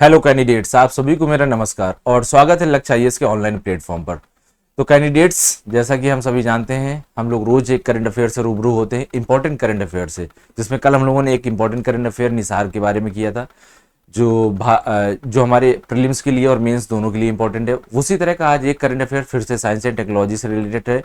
Hello candidates, आप सभी को मेरा नमस्कार और स्वागत है लक्ष्य आईएएस के ऑनलाइन प्लेटफॉर्म पर। तो कैंडिडेट्स, जैसा कि हम सभी जानते हैं, हम लोग रोज एक करंट अफेयर से रूबरू होते हैं, इंपॉर्टेंट करंट अफेयर से, जिसमें कल हम लोगों ने एक इंपॉर्टेंट करंट अफेयर निसार के बारे में किया था, जो हमारे प्रीलिम्स के लिए और मेंस दोनों के लिए इंपॉर्टेंट है। उसी तरह का आज एक करंट अफेयर फिर से साइंस एंड टेक्नोलॉजी से रिलेटेड है।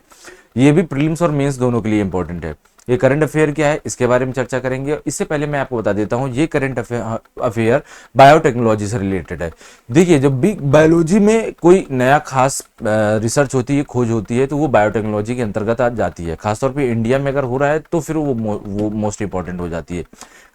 ये भी प्रीलिम्स और मेंस दोनों के लिए इंपॉर्टेंट है। ये करंट अफेयर क्या है, इसके बारे में चर्चा करेंगे। इससे पहले मैं आपको बता देता हूँ, ये करंट अफेयर बायोटेक्नोलॉजी से रिलेटेड है। देखिए, जब भी बायोलॉजी में कोई नया खास रिसर्च होती है, खोज होती है, तो वो बायोटेक्नोलॉजी के अंतर्गत आ जाती है। खासतौर पे इंडिया में अगर हो रहा है तो फिर वो मोस्ट इंपॉर्टेंट हो जाती है।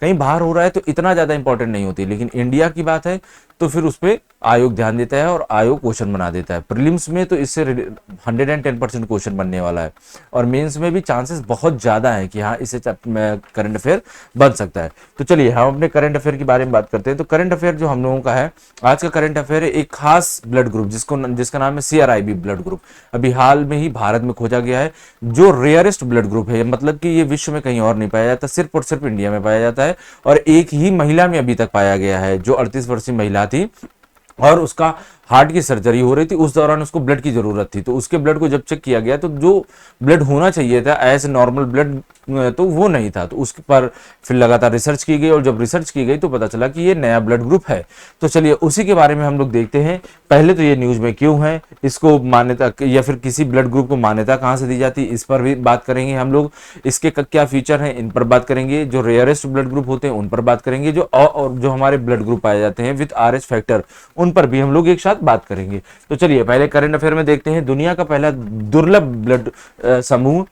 कहीं बाहर हो रहा है तो इतना ज़्यादा इंपॉर्टेंट नहीं होती, लेकिन इंडिया की बात है तो फिर उस पर आयोग ध्यान देता है और आयोग क्वेश्चन बना देता है। प्रीलिम्स में तो इससे 110% क्वेश्चन बनने वाला है और मेंस में भी चांसेस बहुत ज़्यादा है कि हाँ, इससे करंट अफेयर बन सकता है। तो चलिए हम अपने करंट अफेयर के बारे में बात करते हैं। तो करंट अफेयर जो हम लोगों का है, आज का करंट अफेयर है एक खास ब्लड ग्रुप जिसका नाम है CRIB ब्लड ग्रुप। अभी हाल में ही भारत में खोजा गया है, जो रेयरेस्ट ब्लड ग्रुप है। मतलब कि ये विश्व में कहीं और नहीं पाया जाता, सिर्फ और सिर्फ इंडिया में पाया जाता है और एक ही महिला में अभी तक पाया गया है, जो 38 वर्षीय महिला थी और उसका हार्ट की सर्जरी हो रही थी। उस दौरान उसको ब्लड की जरूरत थी, तो उसके ब्लड को जब चेक किया गया तो जो ब्लड होना चाहिए था एज नॉर्मल ब्लड, तो वो नहीं था। तो उसके पर फिर लगातार रिसर्च की गई और जब रिसर्च की गई तो पता चला कि ये नया ब्लड ग्रुप है। तो चलिए उसी के बारे में हम लोग देखते हैं। पहले तो ये न्यूज में क्यों है, इसको मान्यता या फिर किसी ब्लड ग्रुप को मान्यता कहाँ से दी जाती है, इस पर भी बात करेंगे हम लोग। इसके क्या फीचर हैं, इन पर बात करेंगे। जो रेयरेस्ट ब्लड ग्रुप होते हैं उन पर बात करेंगे। जो हमारे ब्लड ग्रुप पाए जाते हैं विद RH फैक्टर, उन पर भी हम लोग एक साथ बात करेंगे। तो चलिए पहले करंट अफेयर में देखते हैं। दुनिया का पहला दुर्लभ ब्लड समूह,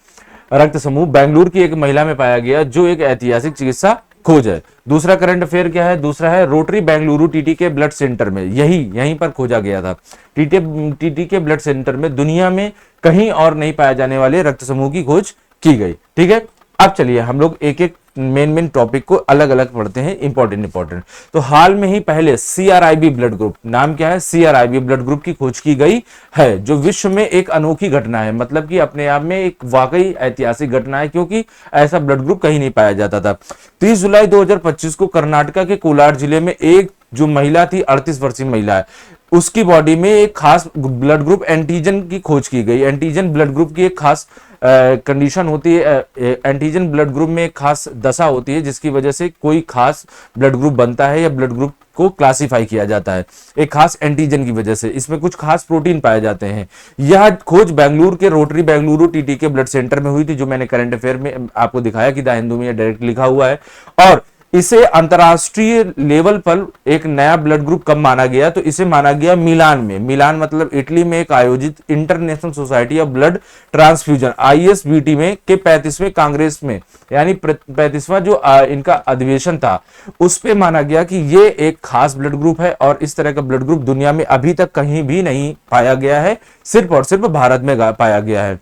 रक्त समूह बेंगलुरु की एक महिला में पाया गया, जो एक ऐतिहासिक चिकित्सा खोज है। दूसरा करंट अफेयर क्या है, दूसरा है rotary Bengaluru TTK blood centre में, यहीं पर खोजा गया था। TTK ब्लड सेंटर में दुनिया में कहीं और नहीं पाए जाने वाले रक्त समूह की खोज की गई। ठीक है, अब चलिए हम लोग एक एक मेन टॉपिक को अलग अलग पढ़ते हैं, इंपॉर्टेंट। तो हाल में ही पहले CRIB ब्लड ग्रुप, नाम क्या है, CRIB ब्लड ग्रुप की खोज की गई है, जो विश्व में एक अनोखी घटना है। मतलब कि अपने आप में एक वाकई ऐतिहासिक घटना है, क्योंकि ऐसा ब्लड ग्रुप कहीं नहीं पाया जाता था। 30 जुलाई 2025 को कर्नाटका के कोलार जिले में एक जो महिला थी, 38 वर्षीय महिला है, उसकी बॉडी में एक खास ब्लड ग्रुप एंटीजन की खोज की गई। एंटीजन ब्लड ग्रुप की एक खास कंडीशन होती है। एंटीजन ब्लड ग्रुप में एक खास दशा होती है, जिसकी वजह से कोई खास ब्लड ग्रुप बनता है या ब्लड ग्रुप को क्लासिफाई किया जाता है एक खास एंटीजन की वजह से। इसमें कुछ खास प्रोटीन पाए जाते हैं। यह खोज बेंगलुरु के rotary Bengaluru TTK blood centre में हुई थी, जो मैंने करंट अफेयर में आपको दिखाया कि द हिंदू में डायरेक्ट लिखा हुआ है। और इसे अंतरराष्ट्रीय लेवल पर एक नया ब्लड ग्रुप कब माना गया, तो इसे माना गया मिलान में। मिलान मतलब इटली में एक आयोजित international society of blood transfusion ISBT में के 35वें कांग्रेस में, यानी 35वां जो इनका अधिवेशन था, उस पे माना गया कि ये एक खास ब्लड ग्रुप है और इस तरह का ब्लड ग्रुप दुनिया में अभी तक कहीं भी नहीं पाया गया है, सिर्फ और सिर्फ भारत में पाया गया है।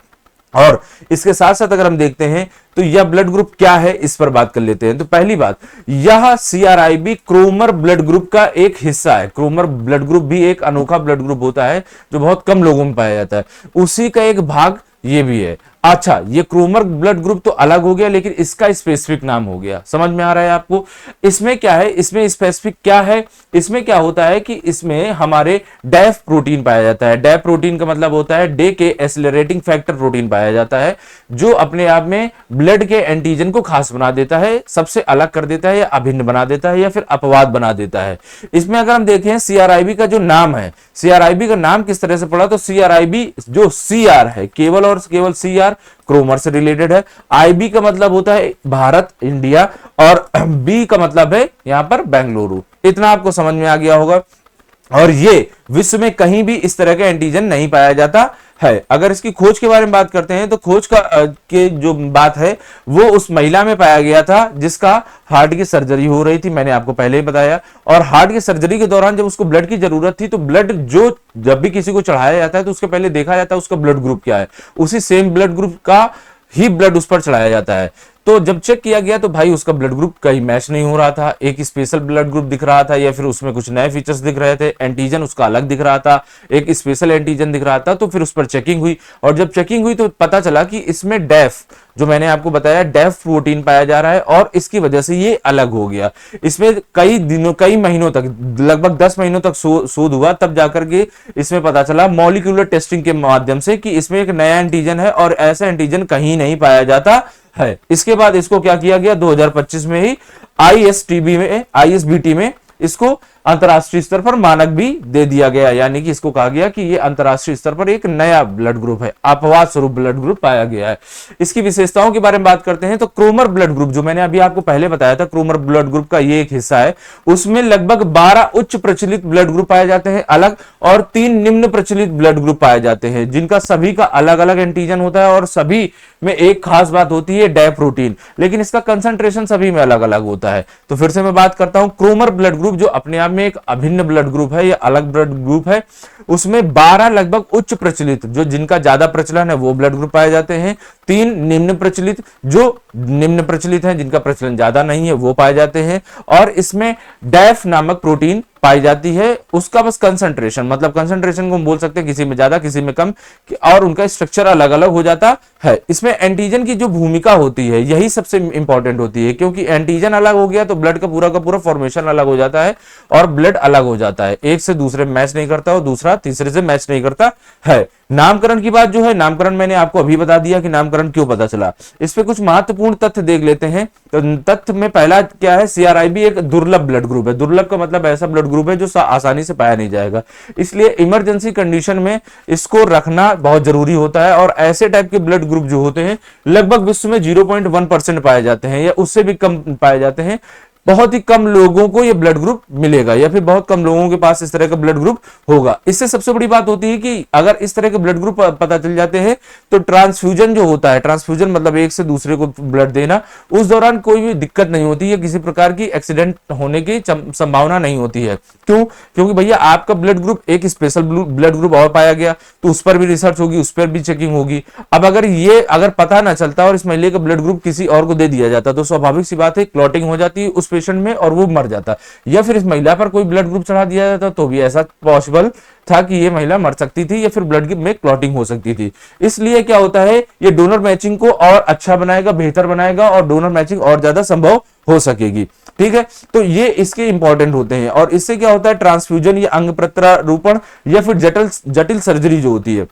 और इसके साथ साथ अगर हम देखते हैं तो यह ब्लड ग्रुप क्या है, इस पर बात कर लेते हैं। तो पहली बात, यह CRIB क्रोमर ब्लड ग्रुप का एक हिस्सा है। क्रोमर ब्लड ग्रुप भी एक अनोखा ब्लड ग्रुप होता है, जो बहुत कम लोगों में पाया जाता है, उसी का एक भाग ये भी है। अच्छा, ये क्रोमर ब्लड ग्रुप तो अलग हो गया, लेकिन इसका स्पेसिफिक नाम हो गया। समझ में आ रहा है आपको? इसमें क्या है, इसमें स्पेसिफिक क्या है, इसमें क्या होता है कि इसमें हमारे डैफ प्रोटीन पाया जाता है। डैफ प्रोटीन का मतलब होता है डे के एसिलरेटिंग फैक्टर प्रोटीन पाया जाता है, जो अपने आप में ब्लड के एंटीजन को खास बना देता है, सबसे अलग कर देता है या अभिन्न बना देता है या फिर अपवाद बना देता है। इसमें अगर हम देखें CRIB का जो नाम है, CRIB का नाम किस तरह से पढ़ा, तो CRIB जो CR है केवल और केवल CR क्रोमर से रिलेटेड है। IB का मतलब होता है भारत, इंडिया, और B का मतलब है यहां पर बेंगलुरु। इतना आपको समझ में आ गया होगा। और ये विश्व में कहीं भी इस तरह का एंटीजन नहीं पाया जाता है। अगर इसकी खोज के बारे में बात करते हैं तो खोज का के जो बात है वो उस महिला में पाया गया था, जिसका हार्ट की सर्जरी हो रही थी, मैंने आपको पहले ही बताया। और हार्ट की सर्जरी के दौरान जब उसको ब्लड की जरूरत थी, तो ब्लड जो जब भी किसी को चढ़ाया जाता है तो उसके पहले देखा जाता है उसका ब्लड ग्रुप क्या है, उसी सेम ब्लड ग्रुप का ही ब्लड उस पर चढ़ाया जाता है। तो जब चेक किया गया तो भाई उसका ब्लड ग्रुप कहीं मैच नहीं हो रहा था, एक स्पेशल ब्लड ग्रुप दिख रहा था या फिर उसमें कुछ नए फीचर्स दिख रहे थे, एंटीजन उसका अलग दिख रहा था, एक स्पेशल एंटीजन दिख रहा था। तो फिर उस पर चेकिंग हुई और जब चेकिंग हुई तो पता चला कि इसमें डेफ, जो मैंने आपको बताया, डेफ प्रोटीन पाया जा रहा है और इसकी वजह से ये अलग हो गया। इसमें कई दिनों, कई महीनों तक, लगभग 10 महीनों तक शोध हुआ, तब जाकर के इसमें पता चला मॉलिक्यूलर टेस्टिंग के माध्यम से कि इसमें एक नया एंटीजन है और ऐसा एंटीजन कहीं नहीं पाया जाता है। इसके बाद इसको क्या किया गया, 2025 में ही आईएसबीटी में इसको अंतरराष्ट्रीय स्तर पर मानक भी दे दिया गया, यानी कि इसको कहा गया कि ये अंतरराष्ट्रीय स्तर पर एक नया ब्लड ग्रुप है, अपवाद स्वरूप ब्लड ग्रुप पाया गया है। इसकी विशेषताओं के बारे में बात करते हैं तो क्रोमर ब्लड ग्रुप, जो मैंने अभी आपको पहले बताया था, क्रोमर ब्लड ग्रुप का ये एक हिस्सा है, उसमें लगभग 12 उच्च प्रचलित ब्लड ग्रुप पाए जाते हैं अलग और 3 निम्न प्रचलित ब्लड ग्रुप पाए जाते हैं, जिनका सभी का अलग अलग एंटीजन होता है और सभी में एक खास बात होती है डे प्रोटीन, लेकिन इसका कंसंट्रेशन सभी में अलग अलग होता है। तो फिर से मैं बात करता हूं, क्रोमर ब्लड ग्रुप जो अपने आप में एक अभिन्न ब्लड ग्रुप है, या अलग ब्लड ग्रुप है, उसमें 12 लगभग उच्च प्रचलित, जो जिनका ज्यादा प्रचलन है वो ब्लड ग्रुप पाए जाते हैं, 3 निम्न प्रचलित, जो निम्न प्रचलित हैं, जिनका प्रचलन ज्यादा नहीं है वो पाए जाते हैं, और इसमें डैफ नामक प्रोटीन पाई जाती है। उसका बस कंसंट्रेशन, मतलब कंसंट्रेशन को हम बोल सकते हैं किसी में ज्यादा किसी में कम, और उनका स्ट्रक्चर अलग अलग हो जाता है। इसमें एंटीजन की जो भूमिका होती है यही सबसे इंपॉर्टेंट होती है, क्योंकि एंटीजन अलग हो गया तो ब्लड का पूरा फॉर्मेशन अलग हो जाता है और ब्लड अलग हो जाता है, एक से दूसरे में मैच नहीं करता और दूसरा तीसरे से मैच नहीं करता है। नामकरण की बात जो है, नामकरण मैंने आपको अभी बता दिया कि नामकरण क्यों पता चला। इस पे कुछ महत्वपूर्ण तथ्य देख लेते हैं। तो तथ्य में पहला क्या है, सीआरआईबी एक दुर्लभ ब्लड ग्रुप है। दुर्लभ का मतलब ऐसा ब्लड ग्रुप है जो आसानी से पाया नहीं जाएगा, इसलिए इमरजेंसी कंडीशन में इसको रखना बहुत जरूरी होता है। और ऐसे टाइप के ब्लड ग्रुप जो होते हैं लगभग विश्व में 0.1% पाए जाते हैं या उससे भी कम पाए जाते हैं। बहुत ही कम लोगों को यह ब्लड ग्रुप मिलेगा या फिर बहुत कम लोगों के पास इस तरह का ब्लड ग्रुप होगा। इससे सबसे बड़ी बात होती है कि अगर इस तरह के ब्लड ग्रुप पता चल जाते हैं तो ट्रांसफ्यूजन जो होता है, ट्रांसफ्यूजन मतलब एक से दूसरे को ब्लड देना, उस दौरान कोई भी दिक्कत नहीं होती है, किसी प्रकार की एक्सीडेंट होने की संभावना नहीं होती है। क्यों? क्योंकि भैया आपका ब्लड ग्रुप, एक स्पेशल ब्लड ग्रुप और पाया गया तो उस पर भी रिसर्च होगी, उस पर भी चेकिंग होगी। अब अगर पता ना चलता और इस महिला का ब्लड ग्रुप किसी और को दे दिया जाता तो स्वाभाविक सी बात है क्लॉटिंग हो जाती है उस पेशेंट में और वो मर जाता, या फिर इस महिला पर कोई ब्लड ग्रुप चढ़ा दिया जाता तो भी ऐसा पॉसिबल था कि ये महिला मर सकती थी या फिर ब्लड में क्लॉटिंग हो सकती थी। इसलिए क्या होता है, ये डोनर मैचिंग को और अच्छा बनाएगा, बेहतर बनाएगा और डोनर मैचिंग और ज्यादा संभव हो सकेगी। ठीक है, तो ये इसके इंपॉर्टेंट होते हैं। और इससे क्या होता है, ट्रांसफ्यूजन या अंग प्रत्यारोपण या फिर जटिल सर्जरी जो होती है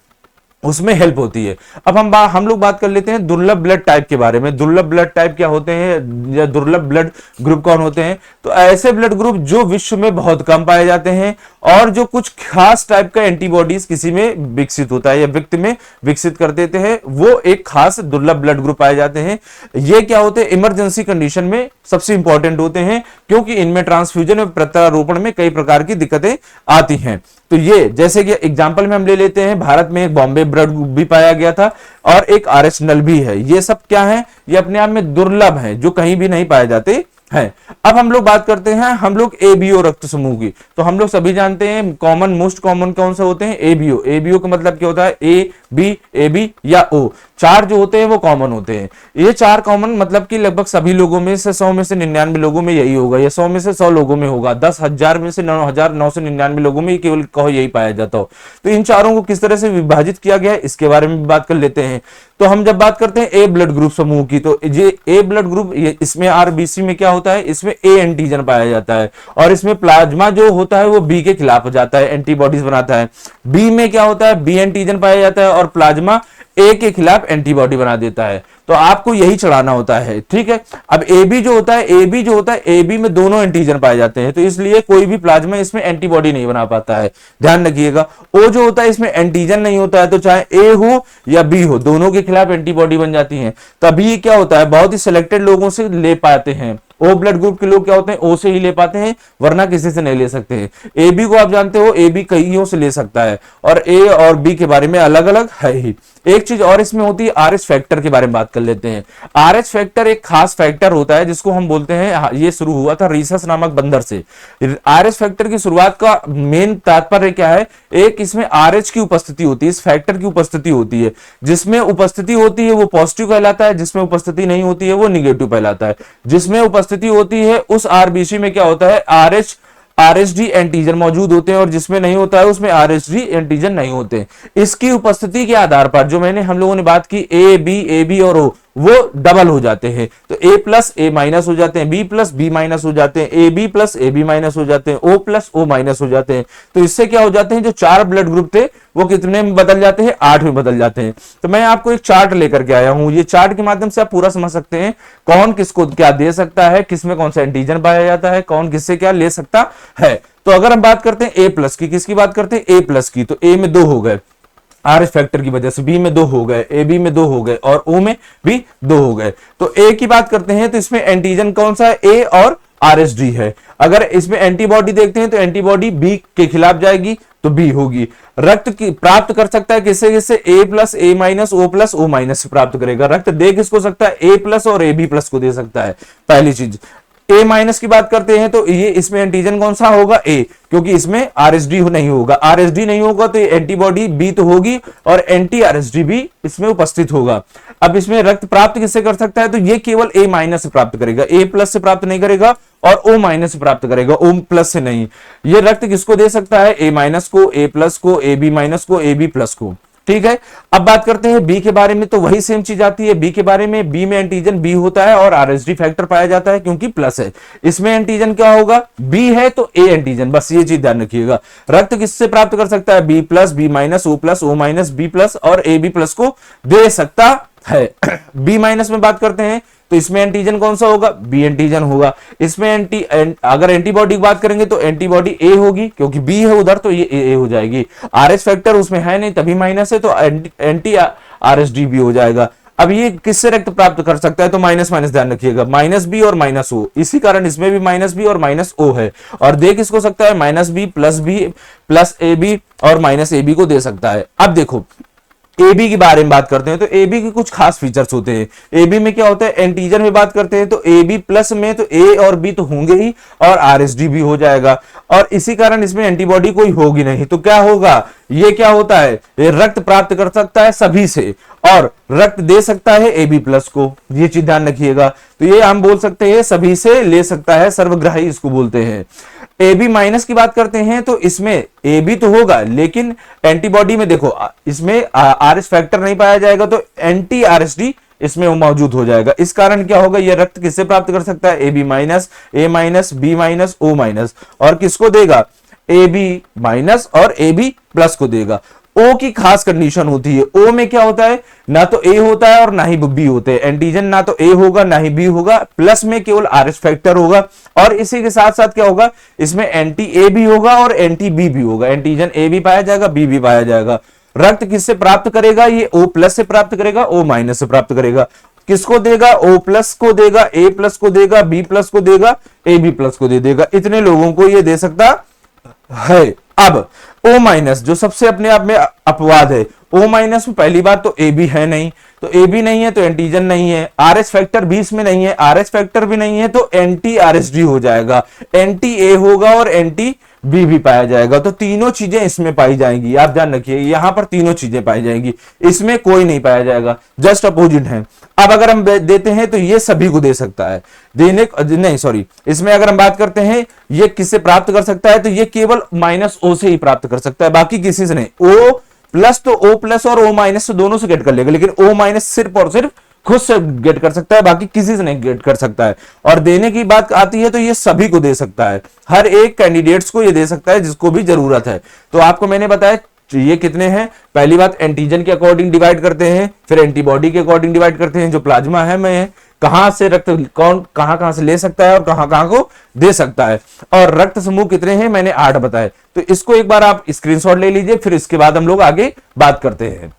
उसमें हेल्प होती है। अब हम लोग बात कर लेते हैं दुर्लभ ब्लड टाइप के बारे में। दुर्लभ ब्लड टाइप क्या होते हैं या दुर्लभ ब्लड ग्रुप कौन होते हैं? तो ऐसे ब्लड ग्रुप जो विश्व में बहुत कम पाए जाते हैं और जो कुछ खास टाइप का एंटीबॉडीज किसी में विकसित होता है या व्यक्ति में विकसित कर देते हैं, वो एक खास दुर्लभ ब्लड ग्रुप पाए जाते हैं। ये क्या होते हैं, इमरजेंसी कंडीशन में सबसे इंपॉर्टेंट होते हैं, क्योंकि इनमें ट्रांसफ्यूजन और प्रत्यारोपण में कई प्रकार की दिक्कतें आती हैं। तो ये जैसे कि एग्जांपल में हम ले लेते हैं, भारत में एक बॉम्बे ब्लड ग्रुप भी पाया गया था और एक आरएच नल भी है। ये सब क्या है, ये अपने आप में दुर्लभ है, जो कहीं भी नहीं पाए जाते हैं। अब हम लोग बात करते हैं हम लोग एबीओ रक्त समूह की। तो हम लोग सभी जानते हैं कॉमन, मोस्ट कॉमन कौन से होते हैं, एबीओ। एबीओ का मतलब क्या होता है, ए बी या ओ, 4 जो होते हैं वो कॉमन होते हैं। ये 4 कॉमन मतलब कि लगभग सभी लोगों में से 100 में से 99 लोगों में यही होगा, या 100 में से 100 लोगों में होगा, 10,000 में से 9,999 लोगों में केवल कहो यही पाया जाता हो। तो इन चारों को किस तरह से विभाजित किया गया है इसके बारे में भी बात कर लेते हैं। तो हम जब बात करते हैं ए ब्लड ग्रुप समूह की, तो ये ए ब्लड ग्रुप, इसमें आरबीसी में क्या होता है, इसमें ए एंटीजन पाया जाता है और इसमें प्लाज्मा जो होता है वो बी के खिलाफ हो जाता है, एंटीबॉडीज बनाता है। बी में क्या होता है, बी एंटीजन पाया जाता है और प्लाज्मा ए के खिलाफ एंटीबॉडी बना देता है। तो आपको यही चढ़ाना होता है। ठीक है, अब ए बी जो होता है ए बी में दोनों एंटीजन पाए जाते हैं, तो इसलिए कोई भी प्लाज्मा इसमें एंटीबॉडी नहीं बना पाता है, ध्यान रखिएगा। ओ जो होता है इसमें एंटीजन नहीं होता है, तो चाहे ए हो या बी हो, दोनों के खिलाफ एंटीबॉडी बन जाती है। तभी क्या होता है, बहुत ही सिलेक्टेड लोगों से ले पाते हैं ओ ब्लड ग्रुप के लोग क्या होते हैं, ओ से ही ले पाते हैं, वरना किसी से नहीं ले सकते हैं। ए बी को आप जानते हो, ए बी कईयों से ले सकता है, और ए और बी के बारे में अलग अलग है ही। एक चीज और इसमें होती है, आर एच फैक्टर के बारे में बात कर लेते हैं। आर एच फैक्टर एक खास फैक्टर होता है जिसको हम बोलते हैं, ये शुरू हुआ था रीसस नामक बंदर से। आर एच फैक्टर की शुरुआत का मेन तात्पर्य क्या है, एक इसमें आर एच की उपस्थिति होती है, इस फैक्टर की उपस्थिति होती है। जिसमें उपस्थिति होती है वो पॉजिटिव कहलाता है, जिसमें उपस्थिति नहीं होती है वो निगेटिव कहलाता है। जिसमें उपस्थिति होती है उस आरबीसी में क्या होता है, आरएचडी एंटीजन मौजूद होते हैं, और जिसमें नहीं होता है उसमें आरएचडी एंटीजन नहीं होते। इसकी उपस्थिति के आधार पर जो हम लोगों ने बात की, ए बी और ओ वो डबल हो जाते हैं, तो ए प्लस ए माइनस हो जाते हैं, बी प्लस बी माइनस हो जाते हैं, A B plus A B minus हो जाते हैं, ओ प्लस ओ माइनस हो जाते हैं। तो इससे क्या हो जाते हैं, जो 4 ब्लड ग्रुप थे वो कितने में बदल जाते हैं, 8 में बदल जाते हैं। तो मैं आपको एक चार्ट लेकर के आया हूं, ये चार्ट के माध्यम से आप पूरा समझ सकते हैं कौन किसको क्या दे सकता है, किसमें कौन सा एंटीजन पाया जाता है, कौन किससे क्या ले सकता है। तो अगर हम बात करते हैं ए प्लस की, किसकी बात करते हैं, ए प्लस की, तो ए में 2 हो गए आर एच फैक्टर की वजह से, बी में 2 हो गए, ए बी में 2 हो गए, और ओ में भी 2 हो गए। तो ए की बात करते हैं तो इसमें एंटीजन कौन सा है, ए और आरएसडी है। अगर इसमें एंटीबॉडी देखते हैं तो एंटीबॉडी बी के खिलाफ जाएगी तो बी होगी। रक्त की प्राप्त कर सकता है किससे किससे, A plus A minus O plus O minus से प्राप्त करेगा। रक्त दे किसको सकता है, ए प्लस और ए बी प्लस को दे सकता है। पहली चीज ए माइनस की बात करते हैं तो ये इसमें एंटीजन कौन सा होगा, ए, क्योंकि इसमें आरएसडी नहीं होगा। आरएसडी नहीं होगा तो ये एंटीबॉडी बी तो होगी और एंटी आरएसडी भी इसमें उपस्थित होगा। अब इसमें रक्त प्राप्त किससे कर सकता है, तो ये केवल ए माइनस से प्राप्त करेगा, ए प्लस से प्राप्त नहीं करेगा, और ओ माइनस से प्राप्त करेगा, ओ प्लस से नहीं। ये रक्त किसको दे सकता है, ए माइनस को, ए प्लस को, ए बी माइनस को, ए बी प्लस को। ठीक है, अब बात करते हैं बी के बारे में, तो वही सेम चीज आती है बी के बारे में। बी में एंटीजन बी होता है और आरएसडी फैक्टर पाया जाता है क्योंकि प्लस है। इसमें एंटीजन क्या होगा, बी है तो ए एंटीजन, बस ये चीज ध्यान रखिएगा। रक्त किससे प्राप्त कर सकता है, B plus B minus O minus B plus और ए बी प्लस को दे सकता है। बी माइनस में बात करते हैं तो इसमें एंटीजन कौन सा होगा, बी एंटीजन होगा। इसमें अगर एंटीबॉडी की बात करेंगे तो एंटीबॉडी ए होगी, क्योंकि बी है उधर तो ये ए हो जाएगी। आरएच फैक्टर उसमें है नहीं तभी माइनस है, तो एंटी आरएसडी भी हो जाएगा। अब ये किससे रक्त प्राप्त कर सकता है, तो माइनस माइनस ध्यान रखिएगा, माइनस बी और माइनस ओ, इसी कारण इसमें भी माइनस बी और माइनस ओ है। और दे किसको सकता है, minus B plus A B और माइनस ए बी को दे सकता है। अब देखो ए बी के बारे में बात करते हैं तो ए बी के कुछ खास फीचर्स होते हैं। ए बी में क्या होता है, एंटीजन में बात करते हैं तो ए बी प्लस में तो ए और बी तो होंगे ही और आरएसडी भी हो जाएगा, और इसी कारण इसमें एंटीबॉडी कोई होगी नहीं। तो क्या होगा, ये क्या होता है, ये रक्त प्राप्त कर सकता है सभी से और रक्त दे सकता है ए बी प्लस को, ये चीज ध्यान रखिएगा। तो ये हम बोल सकते हैं सभी से ले सकता है, सर्वग्राही इसको बोलते हैं। ए बी माइनस की बात करते हैं तो इसमें ए बी तो होगा लेकिन एंटीबॉडी में देखो इसमें आर एच फैक्टर नहीं पाया जाएगा, तो एंटी आरएसडी इसमें वो मौजूद हो जाएगा। इस कारण क्या होगा, ये रक्त किससे प्राप्त कर सकता है, A B minus B minus O minus, और किसको देगा, ए बी माइनस और ए बी प्लस को देगा। ओ की खास कंडीशन होती है, ओ में क्या होता है, ना तो ए होता है और ना ही बी होते हैं। एंटीजन ना तो ए होगा ना ही बी होगा, प्लस में केवल आर एच फैक्टर होगा, और इसी के साथ साथ क्या होगा, इसमें एंटी ए भी होगा और एंटी बी भी होगा। एंटीजन ए भी पाया जाएगा, बी भी पाया जाएगा। रक्त किससे प्राप्त करेगा, ये ओ प्लस से प्राप्त करेगा, ओ माइनस से प्राप्त करेगा। किसको देगा, ओ प्लस को देगा, ए प्लस को देगा, बी प्लस को देगा, ए बी प्लस को दे देगा। इतने लोगों को ये दे सकता है। अब O माइनस जो सबसे अपने आप में अपवाद है, O माइनस में पहली बात तो ए बी है नहीं, तो ए बी नहीं है तो एंटीजन नहीं है। आर एच फैक्टर 20 में नहीं है, आर एच फैक्टर भी नहीं है तो एंटी आरएसडी हो जाएगा, एंटी ए होगा और एंटी बी भी पाया जाएगा। तो तीनों चीजें इसमें पाई जाएंगी, आप ध्यान रखिए, यहां पर तीनों चीजें पाई जाएंगी, इसमें कोई नहीं पाया जाएगा, जस्ट अपोजिट है। अब अगर हम देते हैं तो ये सभी को दे सकता है, इसमें अगर हम बात करते हैं ये किससे प्राप्त कर सकता है, तो ये केवल माइनस ओ से ही प्राप्त कर सकता है, बाकी किसी से नहीं। ओ प्लस तो ओ प्लस और ओ माइनस तो दोनों से गेट कर लेगा, लेकिन ओ माइनस सिर्फ और सिर्फ खुद से गेट कर सकता है, बाकी किसी से नहीं गेट कर सकता है। और देने की बात आती है तो ये सभी को दे सकता है, हर एक कैंडिडेट्स को ये दे सकता है जिसको भी जरूरत है। तो आपको मैंने बताया ये कितने हैं, पहली बात एंटीजन के अकॉर्डिंग डिवाइड करते हैं, फिर एंटीबॉडी के अकॉर्डिंग डिवाइड करते हैं, जो प्लाज्मा है में कहां से रक्त कौन कहां से ले सकता है और कहां को दे सकता है, और रक्त समूह कितने हैं मैंने 8 बताए। तो इसको एक बार आप स्क्रीनशॉट ले लीजिए, फिर इसके बाद हम लोग आगे बात करते हैं।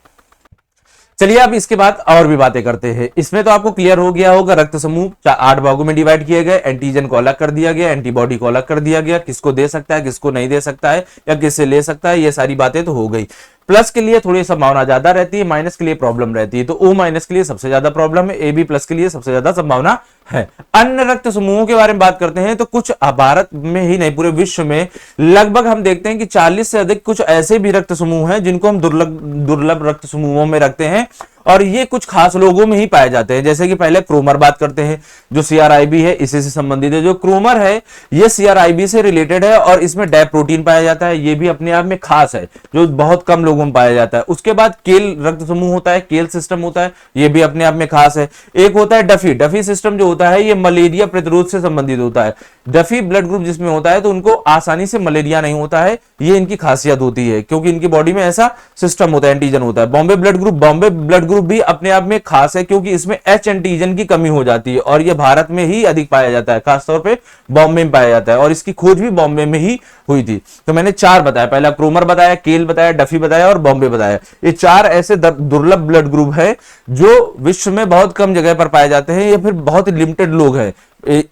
चलिए अब इसके बाद और भी बातें करते हैं। इसमें तो आपको क्लियर हो गया होगा, रक्त समूह 8 भागों में डिवाइड किए गए, एंटीजन को अलग कर दिया गया, एंटीबॉडी को अलग कर दिया गया, किसको दे सकता है किसको नहीं दे सकता है या किससे ले सकता है, ये सारी बातें तो हो गई। प्लस के लिए थोड़ी संभावना ज्यादा रहती है, माइनस के लिए प्रॉब्लम रहती है। तो ओ माइनस के लिए सबसे ज्यादा प्रॉब्लम है, ए बी प्लस के लिए सबसे ज्यादा संभावना है। अन्य रक्त समूहों के बारे में बात करते हैं तो कुछ भारत में ही नहीं पूरे विश्व में लगभग हम देखते हैं कि 40 से अधिक कुछ ऐसे भी रक्त समूह हैं जिनको हम दुर्लभ रक्त समूहों में रखते हैं और ये कुछ खास लोगों में ही पाए जाते हैं। जैसे कि पहले क्रोमर बात करते हैं जो सीआरआईबी है, इसी से संबंधित है। जो क्रोमर है ये सीआरआईबी से रिलेटेड है और इसमें डै प्रोटीन पाया जाता है, ये भी अपने आप में खास है जो बहुत कम लोगों में पाया जाता है। उसके बाद केल रक्त समूह होता है, केल सिस्टम होता है, ये भी अपने आप में खास है। एक होता है डफी, डफी सिस्टम जो होता है ये मलेरिया प्रतिरोध से संबंधित होता है। डफी ब्लड ग्रुप जिसमें होता है तो उनको आसानी से मलेरिया नहीं होता है, ये इनकी खासियत होती है क्योंकि इनकी बॉडी में ऐसा सिस्टम होता है, एंटीजन होता है। Bombay blood group, Bombay blood group भी अपने आप में खास है क्योंकि इसमें एच एंटीजन की कमी हो जाती है और यह भारत में ही अधिक पाया जाता है, खासतौर पे बॉम्बे में पाया जाता है और इसकी खोज भी बॉम्बे में ही हुई थी। तो मैंने 4 बताया, पहला क्रोमर बताया, केल बताया, डफी बताया और बॉम्बे बताया। ये 4 ऐसे दुर्लभ ब्लड ग्रुप है जो विश्व में बहुत कम जगह पर पाए जाते हैं या फिर बहुत लिमिटेड लोग हैं।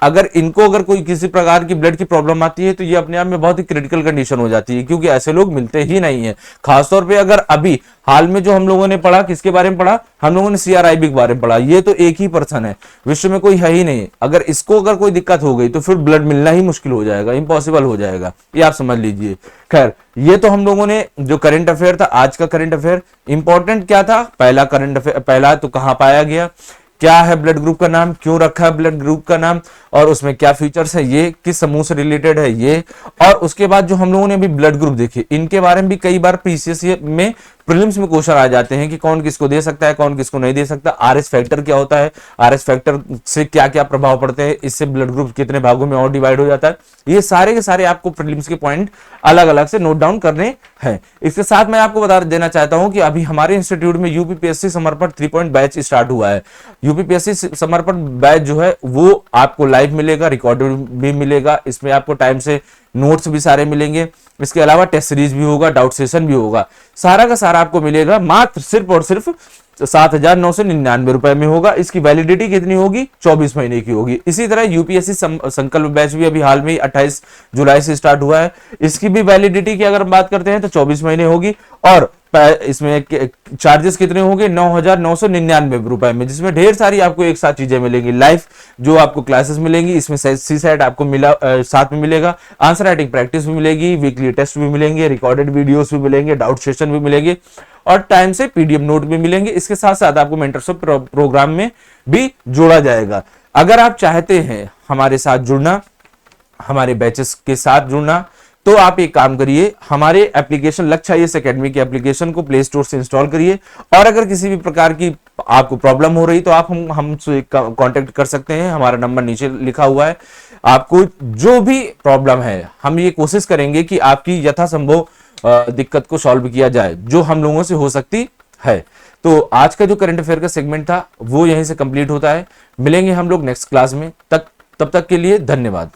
अगर कोई किसी प्रकार की ब्लड की प्रॉब्लम आती है तो ये अपने आप में बहुत ही क्रिटिकल कंडीशन हो जाती है क्योंकि ऐसे लोग मिलते ही नहीं है। खासतौर पे अगर अभी हाल में जो हम लोगों ने पढ़ा, किसके बारे में पढ़ा, हम लोगों ने सीआरआईबी के बारे में पढ़ा। ये तो एक ही पर्सन है, विश्व में कोई है ही नहीं। अगर इसको अगर कोई दिक्कत हो गई तो फिर ब्लड मिलना ही मुश्किल हो जाएगा, इम्पॉसिबल हो जाएगा, ये आप समझ लीजिए। खैर, ये तो हम लोगों ने जो करंट अफेयर था, आज का करंट अफेयर इंपॉर्टेंट क्या था, पहला करंट अफेयर, पहला तो कहां पाया गया, क्या है ब्लड ग्रुप का नाम, क्यों रखा है ब्लड ग्रुप का नाम और उसमें क्या फीचर्स है, ये किस समूह से रिलेटेड है ये। और उसके बाद जो हम लोगों ने अभी ब्लड ग्रुप देखे, इनके बारे में भी कई बार पीसीएस में प्रीलिम्स में क्वेश्चन आ जाते हैं कि कौन किसको दे सकता है, कौन किसको नहीं दे सकता। आरएस फैक्टर क्या होता है, आरएस फैक्टर से क्या क्या प्रभाव पड़ते हैं, इससे ब्लड ग्रुप कितने भागों में और डिवाइड हो जाता है। ये सारे के सारे आपको प्रीलिम्स के पॉइंट अलग अलग से नोट डाउन करने हैं। इसके साथ मैं आपको बता देना चाहता हूं कि अभी हमारे इंस्टीट्यूट में यूपीपीएससी समर्पण 3 पॉइंट बैच स्टार्ट हुआ है। यूपीपीएससी समर्पण बैच जो है वो आपको लाइव मिलेगा, रिकॉर्डेड भी मिलेगा, इसमें आपको टाइम से नोट्स भी सारे मिलेंगे। इसके अलावा टेस्ट सीरीज भी होगा, डाउट सेशन भी होगा, सारा का सारा आपको मिलेगा मात्र सिर्फ और सिर्फ 7,999 रुपए में होगा। इसकी वैलिडिटी कितनी होगी, 24 महीने की होगी। इसी तरह यूपीएससी संकल्प बैच भी अभी हाल में ही 28 जुलाई से स्टार्ट हुआ है, इसकी भी वैलिडिटी की अगर हम बात करते हैं तो 24 महीने होगी और इसमें चार्जेस कितने होंगे, 9,999 रुपए में, जिसमें ढेर सारी आपको एक साथ चीजें मिलेंगी। लाइव जो आपको क्लासेस मिलेंगी, इसमें सी सेट आपको साथ में मिलेगा, आंसर राइटिंग प्रैक्टिस भी मिलेगी, वीकली टेस्ट भी मिलेंगे, रिकॉर्डेड वीडियोस भी मिलेंगे, डाउट सेशन भी मिलेंगे और टाइम से पीडीएफ नोट भी मिलेंगे। इसके साथ साथ आपको मेंटरशिप प्रोग्राम में भी जोड़ा जाएगा। अगर आप चाहते हैं हमारे साथ जुड़ना, हमारे बैचेस के साथ जुड़ना, तो आप एक काम करिए, हमारे एप्लीकेशन लक्ष्य आईएएस एकेडमी के एप्लीकेशन को प्ले स्टोर से इंस्टॉल करिए और अगर किसी भी प्रकार की आपको प्रॉब्लम हो रही तो आप हमसे कांटेक्ट कर सकते हैं। हमारा नंबर नीचे लिखा हुआ है। आपको जो भी प्रॉब्लम है, हम ये कोशिश करेंगे कि आपकी यथासंभव दिक्कत को सॉल्व किया जाए जो हम लोगों से हो सकती है। तो आज का जो करंट अफेयर का सेगमेंट था वो यहीं से कंप्लीट होता है। मिलेंगे हम लोग नेक्स्ट क्लास में, तब तक के लिए धन्यवाद।